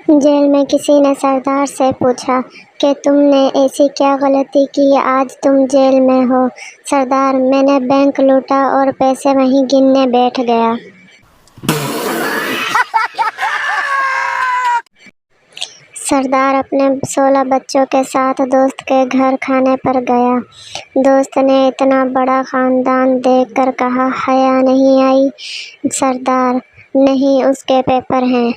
Jail में किसी ने सरदार से पूछा कि तुमने ऐसी क्या गलती की आज तुम जेल में हो। सरदार: मैंने बैंक लूटा और पैसे वहीं गिनने बैठ गया। सरदार अपने 16 बच्चों के साथ दोस्त के घर खाने पर गया। दोस्त ने इतना बड़ा खानदान देखकर कहा, हया नहीं आई? सरदार: नहीं, उसके पेपर हैं।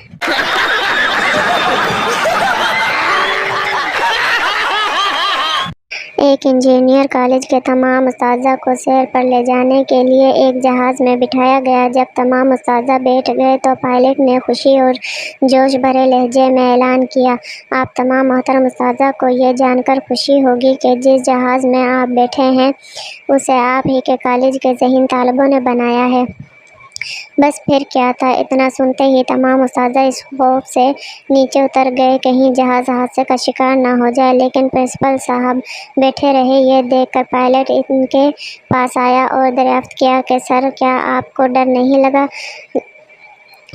एक इंजीनियर कॉलेज के तमाम उस्ताज़ा को सैर पर ले जाने के लिए एक जहाज़ में बिठाया गया। जब तमाम उस्ताज़ा बैठ गए तो पायलट ने खुशी और जोश भरे लहजे में ऐलान किया, आप तमाम मोहतरम उस्ताज़ा को ये जानकर खुशी होगी कि जिस जहाज़ में आप बैठे हैं उसे आप ही के कॉलेज के ज़हीन तालिबों ने बनाया है। बस फिर क्या था, इतना सुनते ही तमाम उस्ताज़ा इस खौफ से नीचे उतर गए कहीं जहाज़ हादसे का शिकार ना हो जाए। लेकिन प्रिंसिपल साहब बैठे रहे। ये देखकर पायलट इनके पास आया और दरियाफ्त किया कि सर, क्या आपको डर नहीं लगा?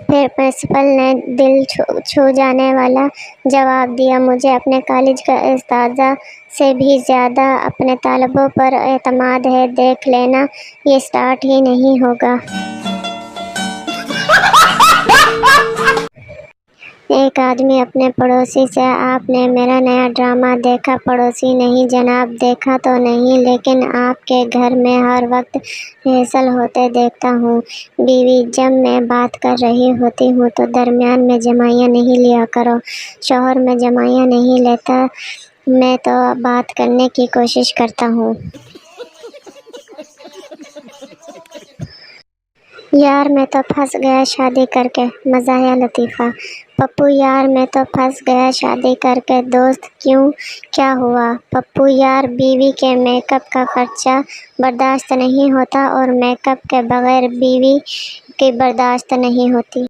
फिर प्रिंसिपल ने दिल छू जाने वाला जवाब दिया, मुझे अपने कॉलेज का उस्ताज़ा से भी ज़्यादा अपने तालिबों पर एतमाद है। देख लेना, ये स्टार्ट ही नहीं होगा। एक आदमी अपने पड़ोसी से, आपने मेरा नया ड्रामा देखा? पड़ोसी: नहीं जनाब, देखा तो नहीं, लेकिन आपके घर में हर वक्त रिहर्सल होते देखता हूँ। बीवी: जब मैं बात कर रही होती हूँ तो दरमियान में जमाइयाँ नहीं लिया करो। शौहर: मैं जमाइयाँ नहीं लेता, मैं तो बात करने की कोशिश करता हूँ। यार मैं तो फंस गया शादी करके। मज़ाहिया लतीफ़ा: पप्पू यार मैं तो फंस गया शादी करके। दोस्त: क्यों, क्या हुआ? पप्पू यार, बीवी के मेकअप का खर्चा बर्दाश्त नहीं होता और मेकअप के बगैर बीवी की बर्दाश्त नहीं होती।